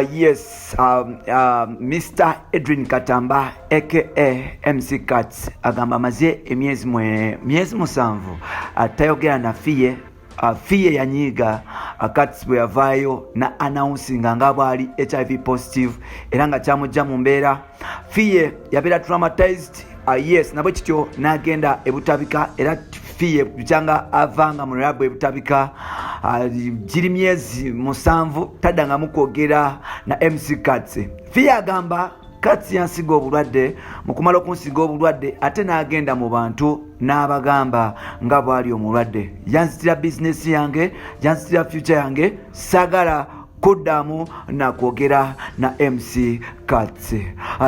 Yes, Mr. Edwin Katamba aka MC Cuts agamba maze emyezi musanvu atayogera na Fiye yanyiga Cuts bwe yavaayo na announcing nga bwali HIV positive era nga kyamujja mu mbeera. Fiye yabeera traumatized. Yes, nabwe kityo n'agenda ebutabika era Fiye bikyanga avanga mu rehab ebutabika. Giri myezi musanvu taddangamu kwogera na MC Cuts. Fiye agamba Cuts yansiga obulwadde, mu kumala okunsiga obulwadde ate n'agenda mu bantu n'abagamba nga bwali omulwadde. Yanzitira business yange, yanzitira future yange, sagala kuddamu na kwogera na MC Cuts.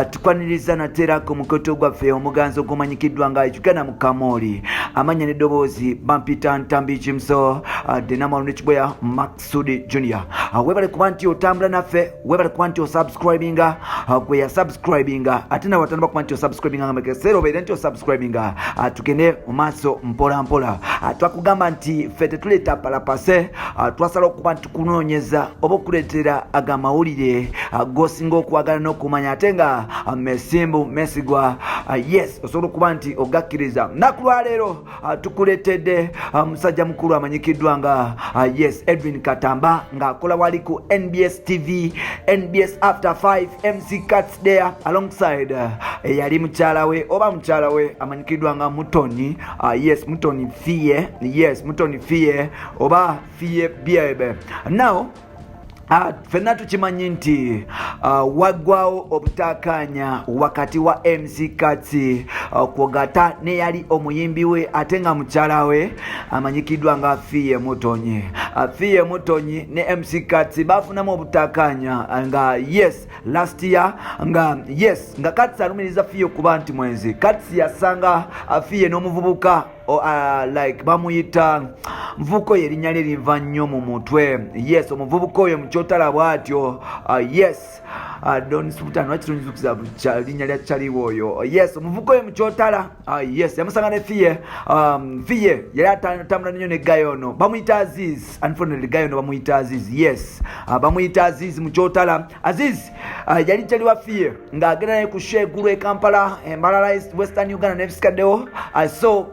Tukwaniriza naterako mukoto gwaffe omuganzo gumanyikiddwa nga Uganda mu Kamoli. Amanya n'eddoboozi Bampita Ntambi Jimso, Denamalo n'ekibweya Maxudi Junior. Webale kuba nti otambula naffe, webale kuba nti osubscribinga, gwe yasubscribinga ate nawe watandaba kuba nti osubscribinga nga mekesero obeire nti osubscribinga. Tugende mu maaso mpola mpola. Twakugamba nti ffe tetuleeta palapase, twasala okuba nti tukunoonyeza oba okuleetera agamawulire gosinga okwagala n'okumanya ate nga mesimbu mesigwa. Yes, osobola okuba nti ogakkiriza. Nnaku lwaleero tukuleetedde musajja mukulu amanyikiddwa nga yes Edwin Katamba ng'akola wali ku NBS TV, NBS After 5, MC Cuts there alongside eyali mukyala we oba mukyala we amanyikiddwa nga Mutoni. Yes, Mutoni Fiye. Yes, Mutoni Fiye oba Fiye Biebe. Now fenna tukimanyi nti waggwawo obutakanya wakati wa MC Cuts kwogata ne yali omuyimbi we ate nga mukyala we amanyikiddwa nga Fiye Mutonyi. Fiye Mutonyi ne MC Cuts bafunamu obutakanya nga yes last year nga yes nga Cuts alumiriza Fiye kuba nti mwenzi. Cuts yasanga Fiye n'omuvubuka like bamuyita mvuko yerinnya lye linva nnyo mu mutwe. Yes, omuvubuka oyo mukyotala bw'atyo. Yes, Don Sultan wakitunyizukiza linnya lya kyaliwo oyo. Yes, omuvubuka oyo mukyotala. Yes, yamusanga ne Fiye. Fiye yali atambula nnyo ne Gayono bamuyita Aziz. Unfortunately Gayono bamuyita Aziz. Yes, bamuyita Aziz mukyotala. Aziz yali kyali wa Fiye ng'agenda naye ku Shegulu e Kampala, Mbalala Western Uganda n'ebisikaddewo. So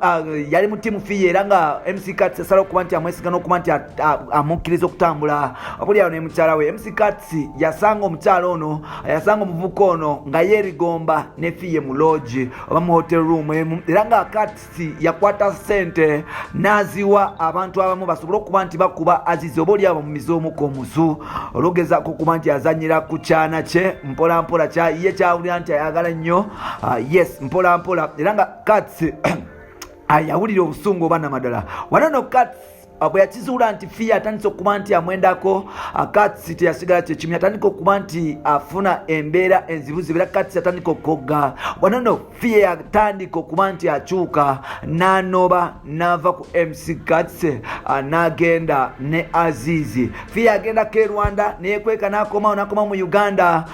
yali mutimu Fiye era nga MC Cuts asala okuba nti amwesiga n'okuba nti amukkiriza okutambula obuli awo ne mukyala we. MC Cuts yasanga omukyala ono, yasanga omuvubuka ono nga yeerigomba ne Fiye mu lodge oba mu hotel room emu era nga Cuts yakwata ssente n'aziwa abantu abamu basobole okuba nti bakuba Azizi obuli awo mu mizoomuko omusu olwogezaako okuba nti azanyira ku kyana kye mpola mpola ye kyawulira nti ayagala nnyo. Yes, mpola mpola era nga Cuts yawulira obusungu oba namadala. Wanono Cuts bwe yakizuula nti Fiye atandise okuba nti amwendako, Cuts teyasigala kyekimya, atandika okuba nti afuna embeera enzibuzibu era Cuts yatandika okogga. Wanono Fiye yatandika okuba nti akyuka n'anoba n'ava ku MC Cuts n'agenda ne Azizi. Fiye agendako e Rwanda neyekweka n'akoma mu Uganda.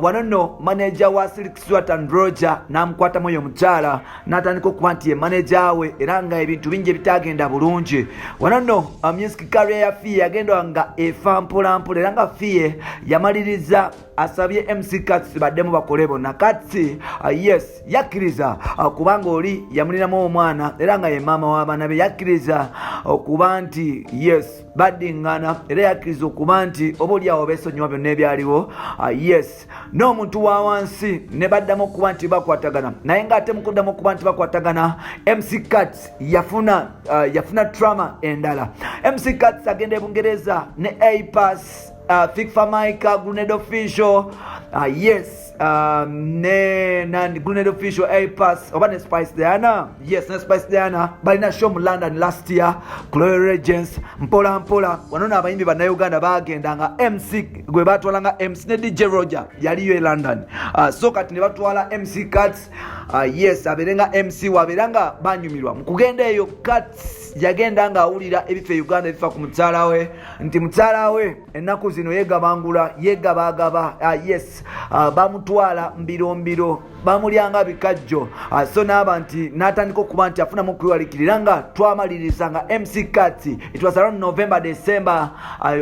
Wanono manager wa Silk Swat and Roger n'amukwatamu oyo mukyala n'atandika okuba nti ye manager we era nga ebintu bingi ebitagenda bulungi. Wanono music career ya Fiye yagenda nga efa mpola mpola era nga Fiye yamaliriza asabye MC Cuts baddemu bakole bonna. Cuts yes yakkiriza kubanga oli yamulinamu omwana era nga ye maama w'abaana be. Yakkiriza okuba nti yes baddingana era yakkiriza okuba nti oba oli awo beesonyiwa byonna ebyaliwo. Yes, n'omuntu wa wansi ne baddamu okuba nti bakwatagana naye ng'ate mu kuddamu okuba nti bakwatagana MC Cuts yafuna trauma endala. MC Cuts agenda e Bungereza ne A-Pass, Fikfa Maika, Grenade Official. Yes, Grenade Official, A-Pass oba ne Spice Diana. Yes, ne Spice Diana balina show mu London last year, Chloe Regents mpola mpola. Wanono abayimbi bannayuganda bagenda nga MC gwe batwala nga MC ne DJ Roger yaliyo e London. So kati ne batwala MC Cuts. Yes, aberenga MC waberanga banyumirwa mu kugenda eyo. Cuts yagenda nga awulira ebife Uganda ebifa ku mukyala we nti mukyala we ennaku zino yegabangula yegabagaba. Yes, bamutwala mbirombiro bamulyanga bikajjo so n'aba nti n'atandika okuba nti afunamu okwewalikirira nga twamaliriza nga MC Cuts. It was around November, December,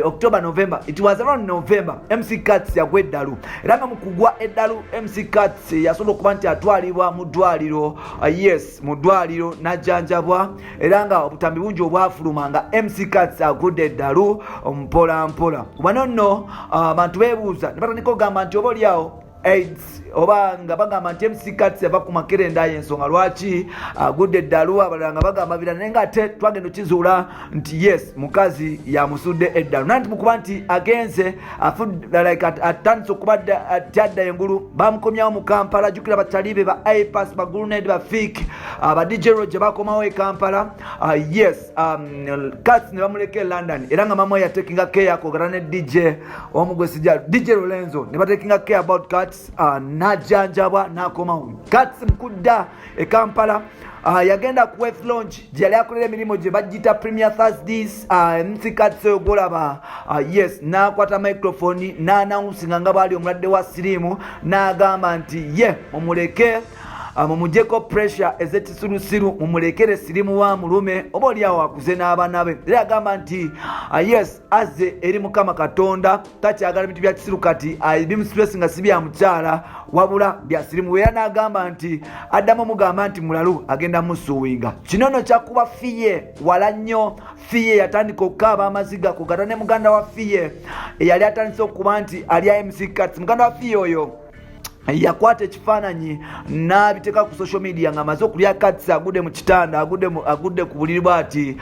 October, November. It was around November. MC Cuts yagwa eddalu. Era nga mu kugwa eddalu MC Cuts yasobola okuba nti atwalibwa mu ddwaliro, yes, mu ddwaliro n'ajjanjabwa era nga obutambi bungi obwafuluma nga MC Cuts agudde eddalu mpola mpola. Wano nno abantu beebuuza ne batandika okugamba nti oba oliawo AIDS oba nga bagamba nti MC Cuts yava ku makerenda y'ensonga lwaki agudde eddalu, abalala nga bagamba birala naye nga ate twagenda okizuula nti yes mukazi yamusudde eddalu nanti mukuba nti agenze atandise okuba tyadda engulu bamukomyawo mu Kampala. Jjukira batalibe ba iPass ba Grenade ba Fik ba DJ Roger bakomawo e Kampala. Yes Cuts ne bamuleka e London era nga mama yatekinga care akogera ne DJ omugwesija DJ Lorenzo ne batekinga care about Cuts najjanjabwa nakomawo. Cuts mukudda e Kampala yagenda ku Wave Lounge gye yali akolera emirimu gye bagita Premier Thursdays. MC Cuts ogolaba yes n'akwata microphone n'announcinga nga bali omulwadde wa siriimu n'agamba nti ye mumuleke mumujeko pressure ez'ekisirusiru mumulekere sirimu wa mulume oba oliawo akuze n'abaana be. Era agamba nti yes azze eri Mukama Katonda takyagala bintu bya kisiru kati bimustress nga si bya mukyala wabula bya sirimu. Era n'agamba nti addamu mugamba nti mulalu agenda musuwinga. Kino nno kyakuba Fiye wala nnyo. Fiye yatandika okukaaba amaziga kugata ne muganda wa Fiye eyali atandise okuba nti alya MC Cuts. Muganda wa Fiye oyo yakwata ekifaananyi n'abiteeka ku social media nga amaze okulya Cuts agudde mu kitanda agudde ku buliri bw'ati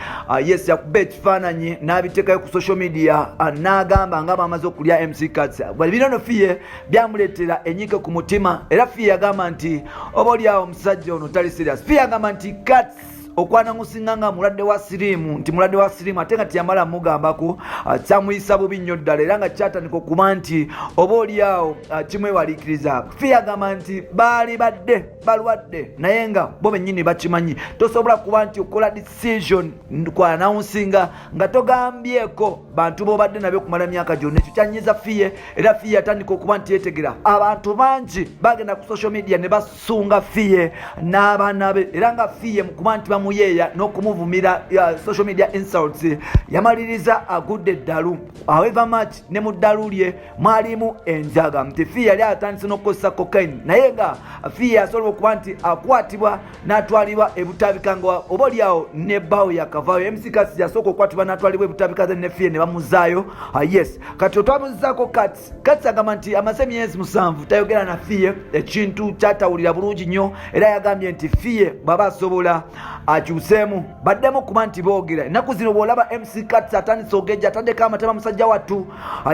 yes yakuba ekifaananyi n'abiteekayo ku social media n'agamba nga bamaze okulya MC Cuts. Bino no Fiye byamuleetera ennyike ku mutima era Fiye yagamba nti oba oliawo omusajja ono tali serious. Fiye yagamba nti Cuts okwana musinga nga mulwadde wa siriimu nti mulwadde wa siriimu ate nga tiyamala mugambako kyamuyisa bubi nnyo ddala era nga kyatandika okuba nti oba oliawo kimwewaliikiriza. Fiye agamba nti baali badde balwadde naye nga bo bennyini bakimanyi. Tosobola kuba nti okola decision kwanawunsinga nga togambyeko bantu b'obadde nabyo kumala myaka gyonna. Ekyo kyanyiza Fiye era Fiye yatandika okuba nti yeetegera abantu bangi bagenda ku social media ne basunga Fiye n'abaana be era nga Fiye mukuba nti bamuyeeya n'okumuvumira social media insults yamaliriza agudde eddalu. However much ne mu ddalu lye mwalimu enjaga nti Fiye yali atandise n'okukozesa cocaine naye nga Fiye asobola okuba nti akwatibwa n'atwalibwa ebutabika nga oba oliawo nebbawo yakavaayo. MC Cuts yasooka okukwatibwa n'atwalibwa ebutabika ze ne Fiye ne bamuzaayo. Yes kati otwamuzizaako Cuts agamba nti amaze emyezi 7 tayogera na Fiye ekintu kyatawulira bulungi nnyo era yagambye nti Fiye bw'aba asobola akyuseemu baddemu kuba nti boogera. Ennaku zino bw'olaba MC Cuts atandise ogejja atandika amatema musajja wattu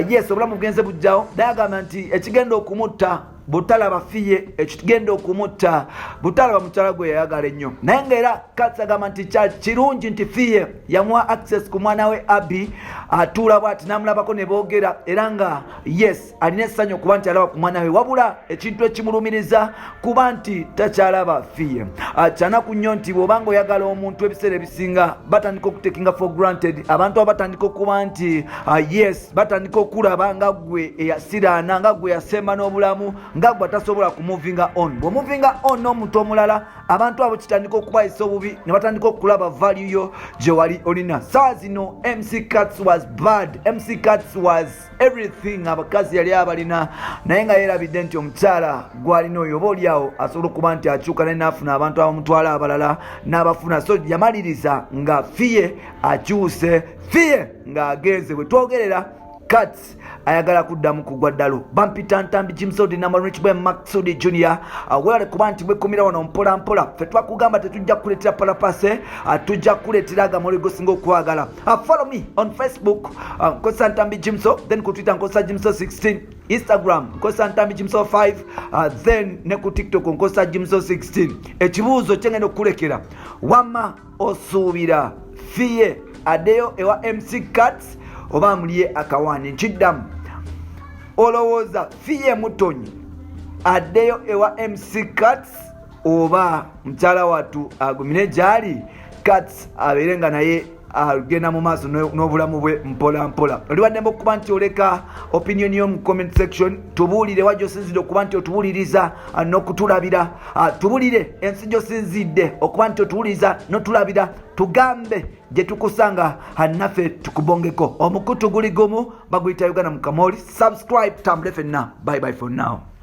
yes obulamu bugenze bujjawo naye agamba nti ekigenda okumutta butalaba Fiye ekigenda okumutta butalaba mukyala gwe yayagala ennyo. Naye ngaera Cuts agamba nti kirungi nti Fiye yamuwa access ku mwana we Abi atuula bw'ati n'amulabako ne boogera era nga yes alina essanyu okuba nti alaba ku mwana we wabula ekintu ekimulumiriza kuba nti takyalaba Fiye. Kyanaku nnyo nti bw'obanga oyagala omuntu ebiseera ebisinga batandika okutekinga for granted. Abantu abo batandika okuba nti yes batandika okulaba nga gwe eyasiraana nga gwe yasemba n'obulamu nga gwe tasobola kumuvinga on. Bw'omuvinga on n'omuntu omulala abantu abo kitandika okubayisa obubi ne batandika okulaba value yo gye wali olina. Saa zino MC Cuts was bad. MC Cuts was everything abakazi yali abalina naye nga yeerabidde nti omukyala gwalina oyo oba oliawo asobola okuba nti akyuka naye n'afuna abantu abamutwala abalala n'abafuna. So yamaliriza nga Fiye akyuse Fiye ng'agenze bwe twogerera Cuts ayagala kuddamu kugwa ddalo. Bampita Ntambi Jimsodi na Rich Boy Maxudi Junior weewale kuba nti bwekumira wano mpola mpola ffe twakugamba tetujja kuleetera palapase tujja kuleetera agamuli gosinga okwagala. Follow me on Facebook nkozesa Ntambi Jimso, then ku Twitter nkozesa Jimso 16, Instagram nkozesa Ntambi Jimso 5 then ne ku TikTok nkozesa Jimso 16. Ekibuuzo kyengenda okukulekera wama osuubira Fiye addeyo ewa MC Cuts oba amuliye akawaani? Nkiddamu olowooza Fiye Mutonyi addeyo ewa MC Cuts oba mukyala wattu agumire gy'ali Cuts abeere nga naye genda mu maaso n'obulamu bwe mpola mpola. Oli waddembe okuba nti oleka opinion yo mu comment section, tubuulire wajjo sinzidde okuba nti otubuuliriza n'okutulabira. Tubuulire ensi gy'osinzidde okuba nti otuwuliriza n'otulabira, tugambe gye tukusanga naffe tukubongeko. Omukutu guli gumu baguyita Uganda mu Kamoli. Subscribe tambule ffenna. Bye bye for now.